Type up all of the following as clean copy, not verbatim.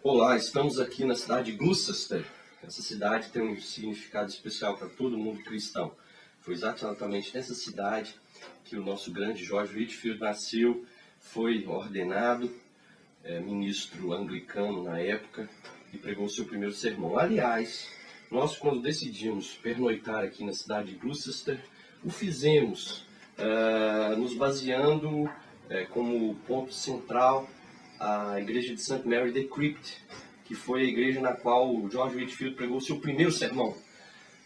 Olá, estamos aqui na cidade de Gloucester. Essa cidade tem um significado especial para todo mundo cristão. Foi exatamente nessa cidade que o nosso grande George Whitefield nasceu, foi ordenado ministro anglicano na época e pregou seu primeiro sermão. Aliás, nós quando decidimos pernoitar aqui na cidade de Gloucester, o fizemos nos baseando como ponto central a igreja de St. Mary the Crypt, que foi a igreja na qual o George Whitefield pregou seu primeiro sermão,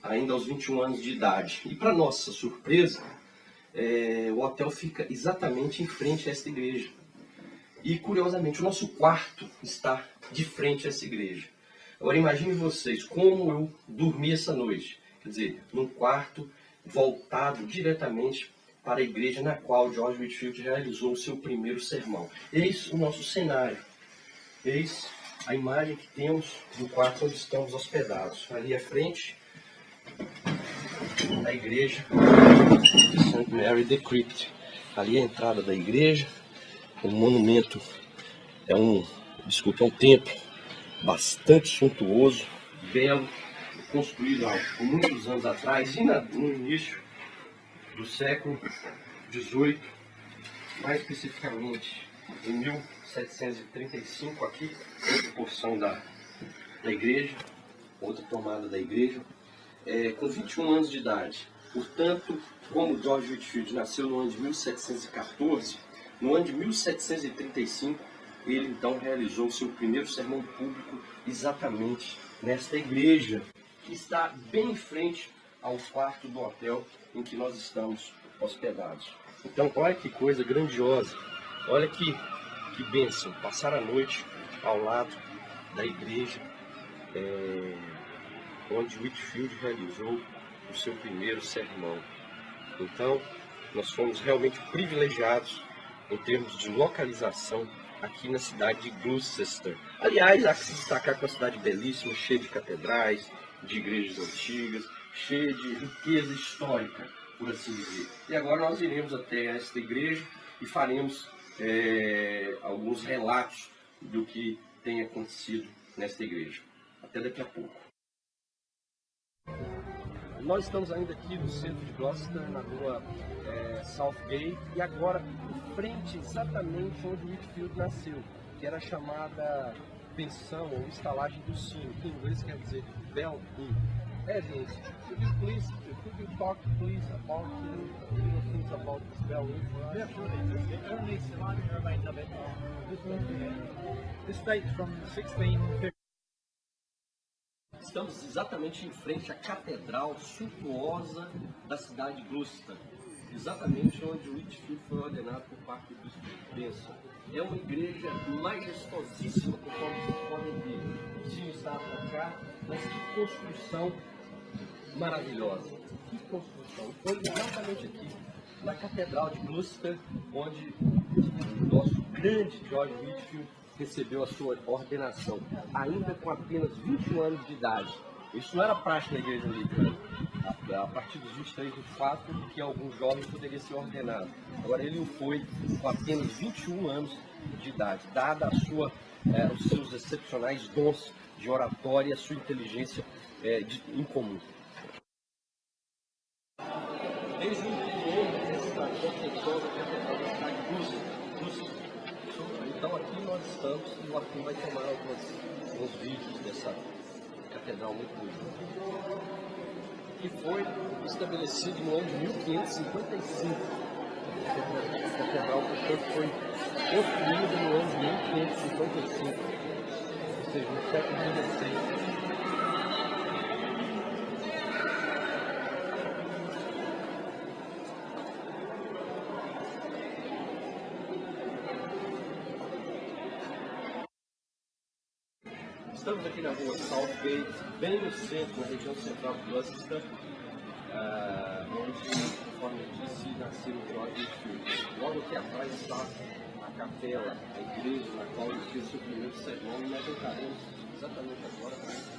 ainda aos 21 anos de idade. E para nossa surpresa, o hotel fica exatamente em frente a esta igreja. E curiosamente, o nosso quarto está de frente a essa igreja. Agora imagine vocês como eu dormi essa noite. Quer dizer, num quarto voltado diretamente para a igreja na qual George Whitefield realizou o seu primeiro sermão. Eis o nosso cenário. Eis a imagem que temos do quarto onde estamos hospedados. Ali à frente, a igreja de St. Mary the Crypt. Ali a entrada da igreja. O monumento é um templo bastante suntuoso, belo, construído há muitos anos atrás, e no início do século XVIII, mais especificamente em 1735, aqui, outra porção da igreja, outra tomada da igreja, com 21 anos de idade. Portanto, como George Whitefield nasceu no ano de 1714, no ano de 1735, ele então realizou seu primeiro sermão público exatamente nesta igreja, que está bem em frente ao quarto do hotel em que nós estamos hospedados. Então, olha que coisa grandiosa, olha que bênção, passar a noite ao lado da igreja onde Whitefield realizou o seu primeiro sermão. Então, nós fomos realmente privilegiados em termos de localização aqui na cidade de Gloucester. Aliás, há que se destacar que é uma cidade belíssima, cheia de catedrais, de igrejas antigas, cheia de riqueza histórica, por assim dizer. E agora nós iremos até esta igreja e faremos alguns relatos do que tem acontecido nesta igreja. Até daqui a pouco. Nós estamos ainda aqui no centro de Gloucester, na rua Southgate, e agora em frente exatamente onde Whitefield nasceu, que era a chamada pensão ou estalagem do sino, que em inglês quer dizer bell inn. Gente, could you talk please about things about this bell inn? Yeah, sure. The only surviving remains of it this date from 1650. Estamos exatamente em frente à catedral suntuosa da cidade de Gloucester, exatamente onde Whitefield foi ordenado por parte dos bispo. É uma igreja majestosíssima, conforme vocês podem ver. O sino está para cá, mas que construção maravilhosa. Que construção. Foi exatamente aqui, na catedral de Gloucester, onde o nosso grande George Whitefield recebeu a sua ordenação, ainda com apenas 21 anos de idade. Isso não era prática na igreja anglicana. A partir dos 23, de fato, que algum jovem poderia ser ordenado. Agora ele o foi com apenas 21 anos de idade, dada os seus excepcionais dons de oratória e a sua inteligência incomum. Desde o interior dessa construção da catedral da cidade de Gloucester. Então aqui nós estamos e o Arthur vai tomar alguns vídeos dessa catedral muito bonita, que foi estabelecido no ano de 1555. A catedral, portanto, foi construída no ano de 1555, ou seja, no século XVI. Estamos aqui na rua Southgate, bem no centro, na região central de Gloucester, onde, conforme eu disse, nasceu o George Whitefield. Logo aqui atrás está a capela, a igreja na qual ele fez o seu primeiro sermão, e nós entraremos exatamente agora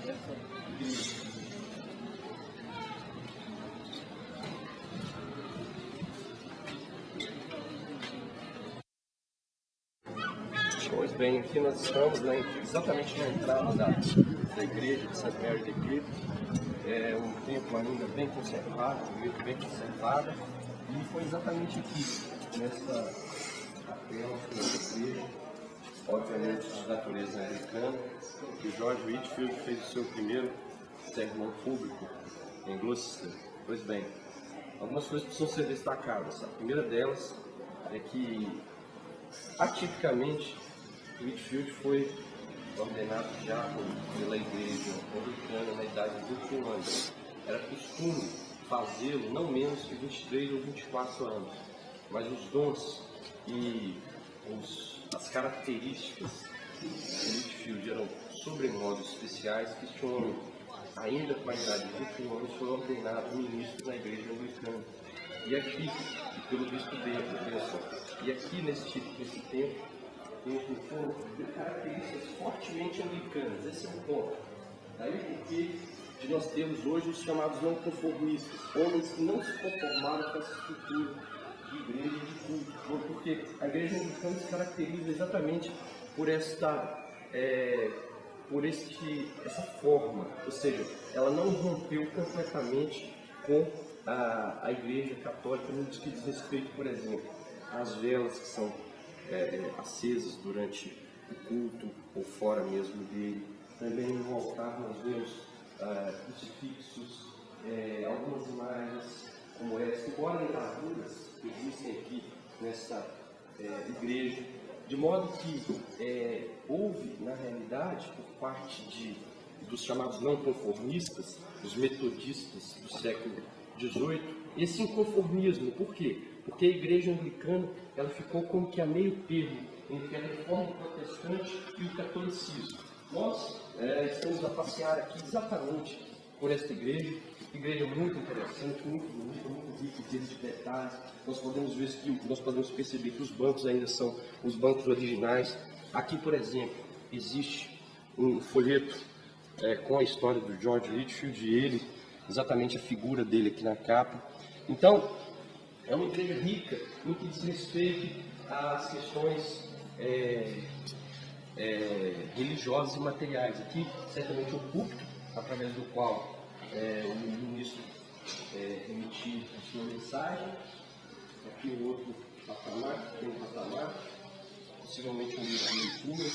nessa igreja. Pois bem, aqui nós estamos exatamente na entrada da igreja de St. Mary the Great. É um templo ainda bem conservado, muito bem conservado. E foi exatamente aqui, nessa capela, nessa igreja, obviamente de natureza anglicana, que o George Whitefield fez o seu primeiro sermão público em Gloucester. Pois bem, algumas coisas precisam ser destacadas. A primeira delas é que, atipicamente, Whitefield foi ordenado diácono pela igreja anglicana na idade de 21 anos. Era costume fazê-lo não menos que 23 ou 24 anos. Mas os dons e as características de Whitefield eram sobremodo especiais que este homem, ainda com a idade de 21 anos, foi ordenado ministro na igreja anglicana. E aqui, pelo visto dele, e aqui nesse tempo, temos um ponto de características fortemente anglicanas. Esse é um ponto. Daí porque de nós temos hoje os chamados não conformistas, homens que não se conformaram com essa estrutura de igreja de culto. Porque a igreja anglicana se caracteriza exatamente por essa forma, ou seja, ela não rompeu completamente com a igreja católica no que diz respeito, por exemplo, às velas que são acesas durante o culto ou fora mesmo dele. Também no altar nós vemos crucifixos, algumas imagens como essa, embora gravuras que existem aqui nessa igreja, de modo que houve, na realidade, por parte dos chamados não conformistas, os metodistas do século XVIII, esse inconformismo. Por quê? Porque a igreja anglicana ela ficou como que a meio termo entre a reforma protestante e o catolicismo. Nós estamos a passear aqui exatamente por esta igreja muito interessante, muito bonita, muito rica em termos de detalhes. Nós podemos perceber que os bancos ainda são os bancos originais. Aqui, por exemplo, existe um folheto com a história do George Whitefield e ele, exatamente a figura dele aqui na capa. Então, é uma igreja rica no que diz respeito às questões religiosas e materiais. Aqui, certamente, o púlpito, através do qual o ministro emitir a sua mensagem. Aqui o outro patamar, tem um patamar, possivelmente um livro de leitura,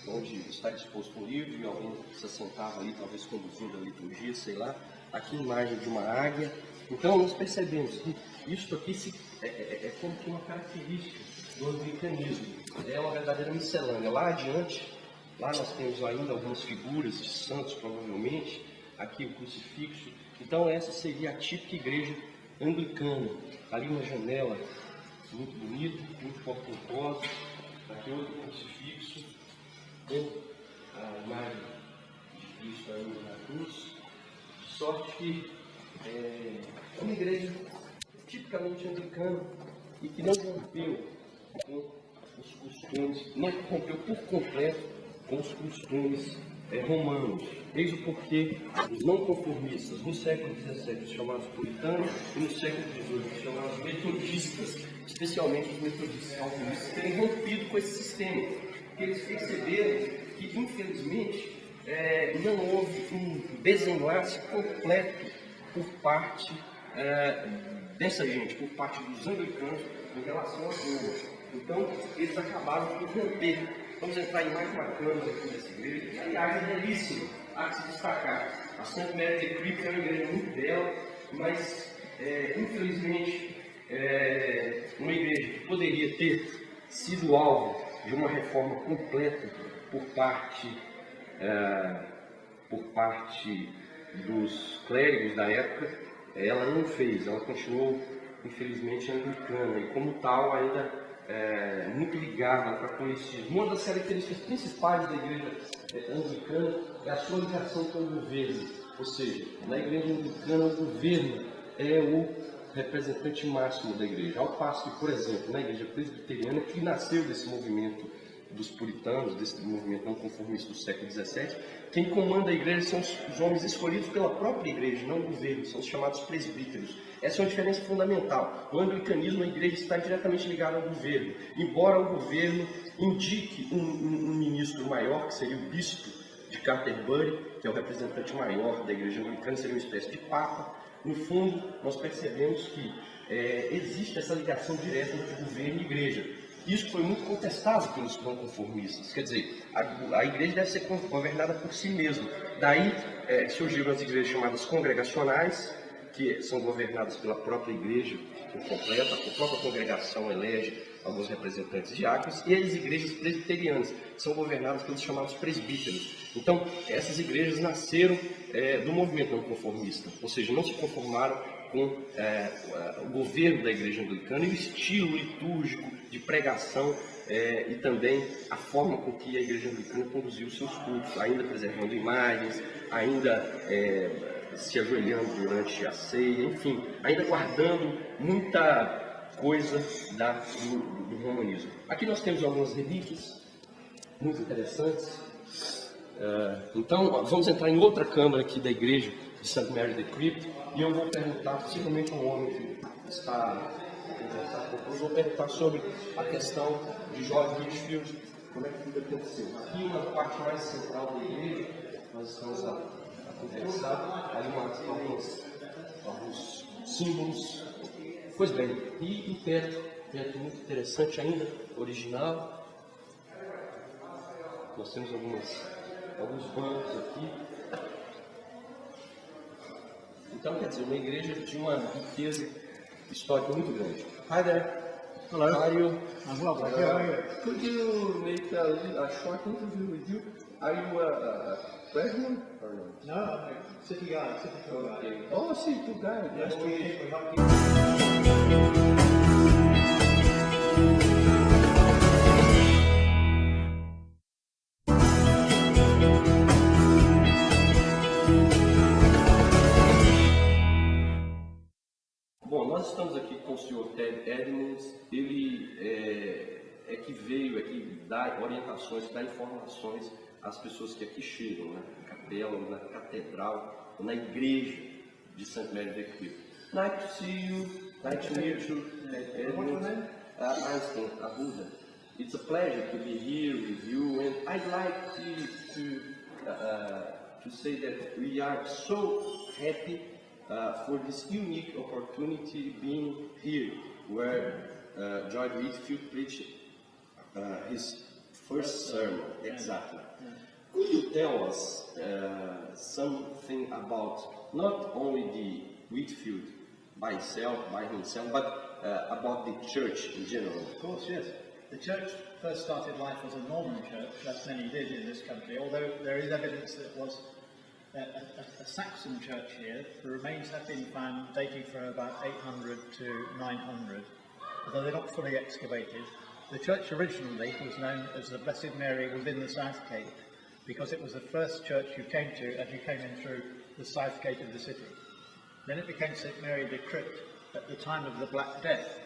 onde está disposto um livro e alguém se sentava ali, talvez conduzindo a liturgia, sei lá. Aqui a imagem de uma águia. Então nós percebemos que isso aqui é como que uma característica do anglicanismo. É uma verdadeira miscelânea. Lá adiante, lá nós temos ainda algumas figuras de santos, provavelmente. Aqui o crucifixo. Então essa seria a típica igreja anglicana. Ali uma janela muito bonita, muito portentosa. Aqui outro crucifixo, com a imagem de Cristo ainda na cruz. De sorte que é uma igreja tipicamente anglicana e que não rompeu com os costumes, não rompeu por completo com os costumes romanos. Eis o porquê os não conformistas no século XVII, os chamados puritanos, e no século XVIII, os chamados metodistas, especialmente os metodistas calvinistas, terem rompido com esse sistema, porque eles perceberam que, infelizmente, não houve um desenlace completo por parte dessa gente, por parte dos anglicanos, em relação a Roma. Então, eles acabaram por romper. Vamos entrar em mais bacanas aqui nessa igreja, que aliás é belíssima, há que se destacar. A St. Mary the Great é uma igreja muito bela, mas infelizmente uma igreja que poderia ter sido alvo de uma reforma completa por parte dos clérigos da época, ela não fez, ela continuou infelizmente anglicana e como tal ainda muito ligada ao catolicismo. Uma das características principais da igreja anglicana é a sua ligação com o governo, ou seja, na igreja anglicana o governo é o representante máximo da igreja, ao passo que, por exemplo, na igreja presbiteriana, que nasceu desse movimento dos puritanos, desse movimento não conformista do século XVII, quem comanda a igreja são os homens escolhidos pela própria igreja, não o governo, são os chamados presbíteros. Essa é uma diferença fundamental. No anglicanismo, a igreja está diretamente ligada ao governo, embora o governo indique um ministro maior, que seria o bispo de Canterbury, que é o representante maior da igreja anglicana, seria uma espécie de papa. No fundo, nós percebemos que existe essa ligação direta entre governo e igreja. Isso foi muito contestado pelos não conformistas. Quer dizer, a igreja deve ser governada por si mesma. Daí surgiram as igrejas chamadas congregacionais, que são governadas pela própria igreja por completa, a própria congregação elege alguns representantes diáconos, e as igrejas presbiterianas, que são governadas pelos chamados presbíteros. Então, essas igrejas nasceram do movimento não conformista, ou seja, não se conformaram com o governo da igreja anglicana e o estilo litúrgico de pregação e também a forma com que a igreja anglicana conduziu os seus cultos, ainda preservando imagens, ainda se ajoelhando durante a ceia, enfim, ainda guardando muita coisa do romanismo. Aqui nós temos algumas relíquias muito interessantes. Então, vamos entrar em outra câmara aqui da igreja de St. Mary the Crypt, e eu vou perguntar, possivelmente um homem que está eu vou perguntar sobre a questão de George Whitefield, como é que tudo aconteceu. Aqui, uma parte mais central da igreja, nós estamos a conversar, ali alguns símbolos. Pois bem, e o teto muito interessante ainda, original. Nós temos alguns bancos aqui. Então, quer dizer, uma igreja de uma riqueza histórica muito grande. Hi there. Hello. How are you? I'm well, thank you. How are you? Could you make a short interview with you? Are you a president or not? No, I'm a city guide, city tour guide. Okay. Oh, city tour guide. Yes, we help people. Bom, nós estamos aqui com o Sr. Ted Edmonds. Ele é que veio aqui dar orientações, dar informações às pessoas que aqui chegam, na capela, na catedral, na igreja de St. Mary the Crypt. Nice to see you, nice to meet you, Ted Edmonds. Einstein, Arruda. It's a pleasure to be here with you, and I'd like to say that we are so happy for this unique opportunity being here, where George Whitefield preached his first sermon. Exactly. Could you tell us something about not only the Whitefield by himself, but about the church in general? Of course, yes. The church first started life as a Norman church, as many did in this country, although there is evidence that it was a Saxon church here. The remains have been found dating from about 800 to 900, although they're not fully excavated. The church originally was known as the Blessed Mary within the South Gate, because it was the first church you came to as you came in through the South Gate of the city. Then it became St. Mary the Crypt at the time of the Black Death,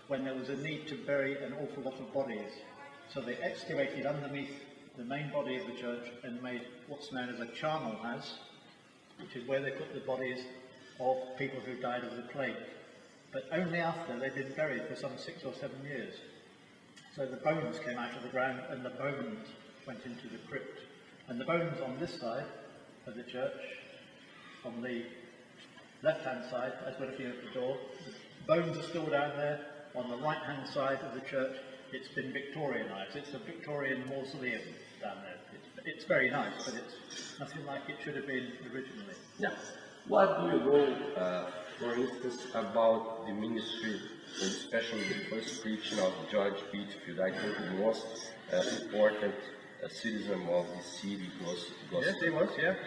when there was a need to bury an awful lot of bodies. So they excavated underneath the main body of the church and made what's known as a charnel house, which is where they put the bodies of people who died of the plague. But only after they'd been buried for some 6 or 7 years. So the bones came out of the ground and the bones went into the crypt. And the bones on this side of the church, on the left-hand side, as we're looking at the door, the bones are still down there. On the right-hand side of the church, it's been Victorianised. It's a Victorian mausoleum down there. It's very nice, but it's nothing like it should have been originally. Yeah. What do you know, for instance, about the ministry, and especially the first preaching of George Whitefield? I think the most important citizen of the city was. Yes, he was, yeah.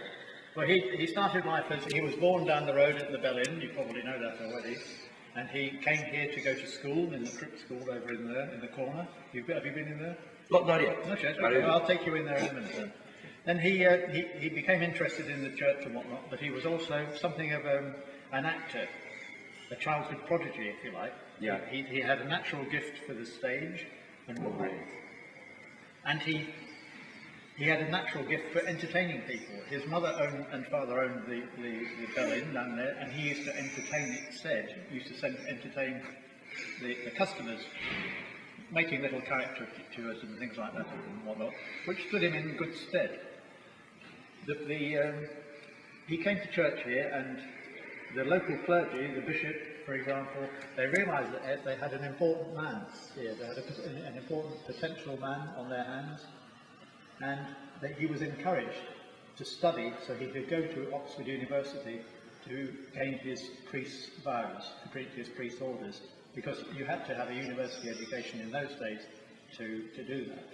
Well, he started life as he was born down the road at the Bell Inn. You probably know that already. And he came here to go to school in the Crypt School over in there, in the corner. Have you been in there? Not yet. Not yet. Okay, well, I'll take you in there in a minute then. Then he became interested in the church and whatnot, but he was also something of an actor, a childhood prodigy, if you like. Yeah. He had a natural gift for the stage and And he had a natural gift for entertaining people. His mother and father owned the Bell Inn down there, and he used to entertain, it said, entertain the customers, making little caricatures and things like that and whatnot, which stood him in good stead. He came to church here, and the local clergy, the bishop, for example, they realised that they had an important man here. They had an important potential man on their hands, and that he was encouraged to study so he could go to Oxford University to gain his priest's vows, to preach his priest's orders, because you had to have a university education in those days to do that.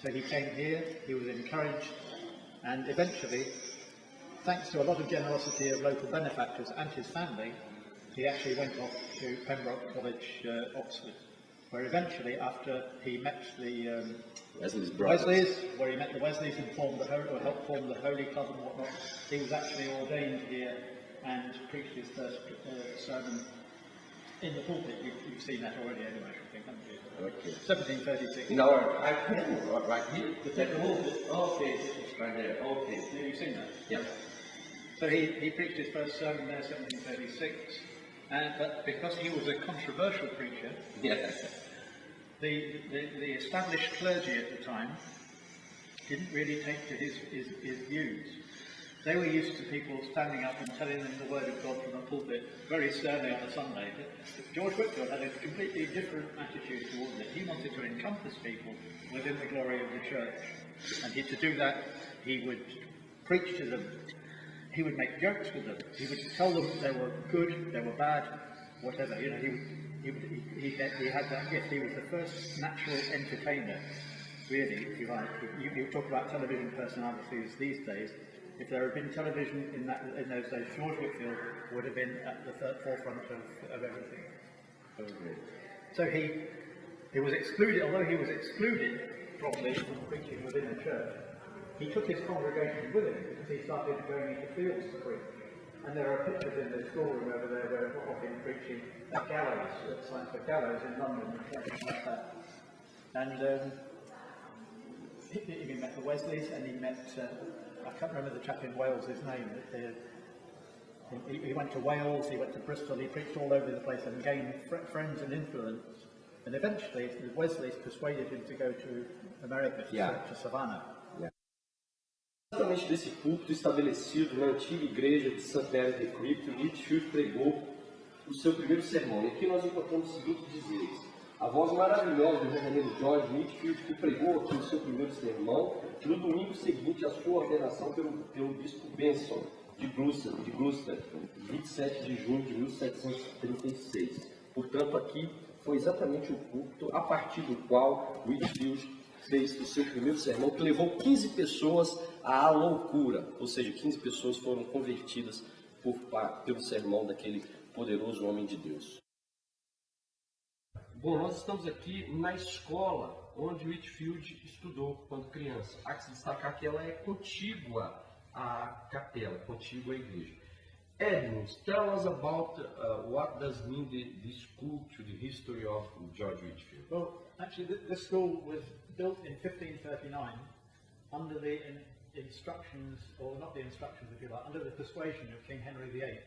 So he came here, he was encouraged, and eventually, thanks to a lot of generosity of local benefactors and his family, he actually went off to Pembroke College, Oxford, where eventually, after he met the Wesleys, where he met the Wesleys and helped form the Holy Club and whatnot, he was actually ordained here and preached his first sermon in the pulpit. You've seen that already anyway, I think, haven't you? Okay. 1736. In our right here? The pulpit. Okay, it's right there. Okay. Yeah, you've seen that? Yeah. So he preached his first sermon there, 1736, but because he was a controversial preacher, the established clergy at the time didn't really take to his views. They were used to people standing up and telling them the word of God from a pulpit very sternly on a Sunday. But George Whitefield had a completely different attitude towards it. He wanted to encompass people within the glory of the church. And to do that, he would preach to them. He would make jokes with them. He would tell them they were good, they were bad, whatever. You know, he had that gift. He was the first natural entertainer, really, if you like. You talk about television personalities these days. If there had been television in those days, George Whitefield would have been at the forefront of everything. So he was excluded, although he was excluded probably from preaching within the church. He took his congregation with him because he started going into fields to preach. And there are pictures in the schoolroom over there of him preaching at gallows, at Sandford Gallows in London, and things like that. And he met the Wesleys, and he met, I can't remember the chap in Wales, his name, but he went to Wales, he went to Bristol, he preached all over the place and gained friends and influence. And eventually the Wesleys persuaded him to go to America, to Savannah. Exatamente desse púlpito estabelecido na antiga igreja de St. Mary the Crypt, Whitefield pregou o seu primeiro sermão. E aqui nós encontramos os seguintes dizeres: a voz maravilhosa do reverendo George Whitefield, que pregou aqui o seu primeiro sermão no domingo seguinte à sua ordenação pelo bispo Benson de Gloucester, 27 de junho de 1736. Portanto, aqui foi exatamente o púlpito a partir do qual Whitefield fez o seu primeiro sermão, que levou 15 pessoas à loucura, ou seja, 15 pessoas foram convertidas pelo sermão daquele poderoso homem de Deus. Bom, nós estamos aqui na escola onde Whitefield estudou quando criança. Há que se destacar que ela é contígua à capela, contígua à igreja. Edmund, tell us about what does mean the school to the history of George Whitefield. Well, actually, this school was built in 1539 under the instructions, or not the instructions if you like, under the persuasion of King Henry VIII,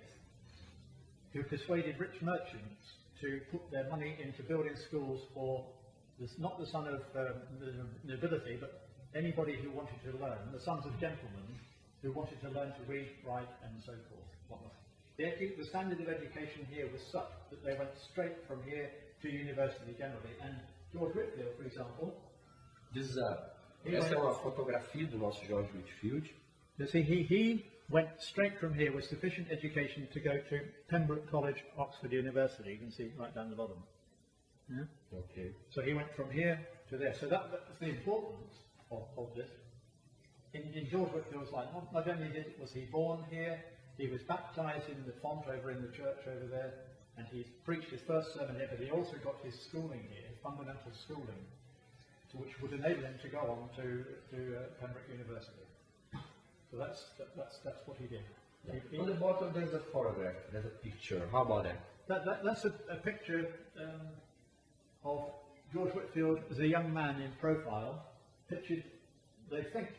who persuaded rich merchants to put their money into building schools for not the son of the nobility, but anybody who wanted to learn, the sons of gentlemen who wanted to learn to read, write, and so forth. The standard of education here was such that they went straight from here to university generally. And George Whitefield, for example, essa é uma fotografia do nosso George Whitefield. You see, he went straight from here with sufficient education to go to Pembroke College, Oxford University. You can see right down the bottom. Yeah? Okay. So he went from here to there. So that's the importance of this. In George Whitefield's life, not only was he born here, he was baptized in the font over in the church over there, and he preached his first sermon here, but he also got his schooling here, his fundamental schooling, which would enable him to go on to Pembroke University. So that's what he did. Yeah. On the bottom there's a photograph, there's a picture. How about that? That's a picture of George Whitefield as a young man in profile, pictured, they think,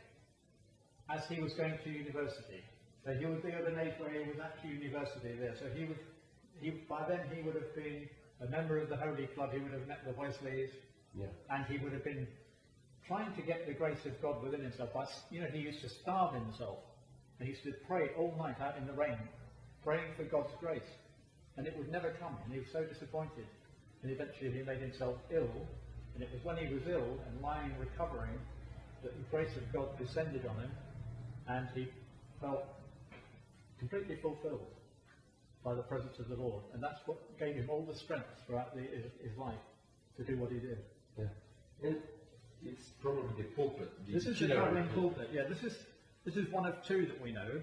as he was going to university. So he would be at an age where he was at university there. So by then he would have been a member of the Holy Club, he would have met the Wesleys, and he would have been trying to get the grace of God within himself. But, you know, he used to starve himself. And he used to pray all night out in the rain, praying for God's grace. And it would never come, and he was so disappointed. And eventually he made himself ill, and it was when he was ill and lying recovering that the grace of God descended on him, and he felt completely fulfilled by the presence of the Lord. And that's what gave him all the strength throughout his life to do what he did. Yeah. And it's probably the pulpit. This is the traveling pulpit. Yeah, this is one of two that we know.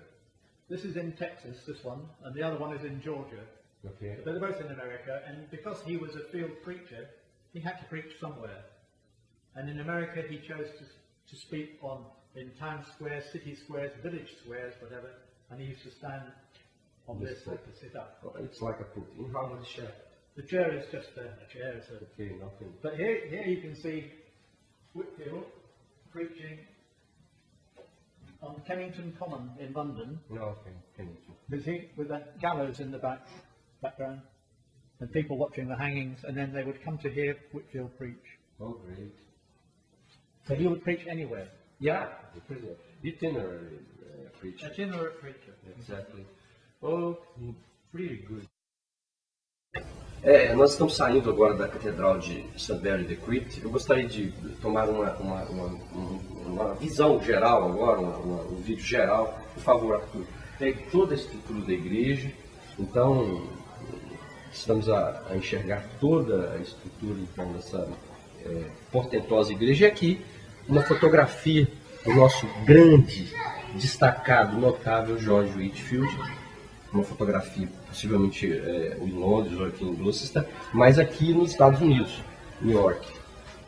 This is in Texas, this one, and the other one is in Georgia. Okay. But they're both in America, and because he was a field preacher, he had to preach somewhere. And in America, he chose to speak in town squares, city squares, village squares, whatever, and he used to stand on this to sit up. Oh, it's like a pulpit. In how much chair? The chair is just a chair. Okay, nothing. But here you can see Whitefield preaching on Kennington Common in London. No, okay, Kennington. With that gallows in the background, and people watching the hangings, and then they would come to hear Whitefield preach. Oh, great. So he would preach anywhere. Yeah, itinerary preacher. Itinerant preacher. Exactly. Oh, pretty good. Nós estamos saindo agora da Catedral de St. Mary the Crypt. Eu gostaria de tomar uma visão geral agora, um vídeo geral. Por favor, Arthur, pegue toda a estrutura da igreja. Então, estamos a enxergar toda a estrutura então, dessa portentosa igreja. E aqui, uma fotografia do nosso grande, destacado, notável George Whitefield. Uma fotografia possivelmente em Londres ou aqui em Gloucester, mas aqui nos Estados Unidos, New York,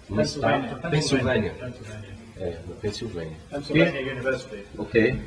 no estado Pennsylvania. Pennsylvania. No Pennsylvania. Pennsylvania University. Ok.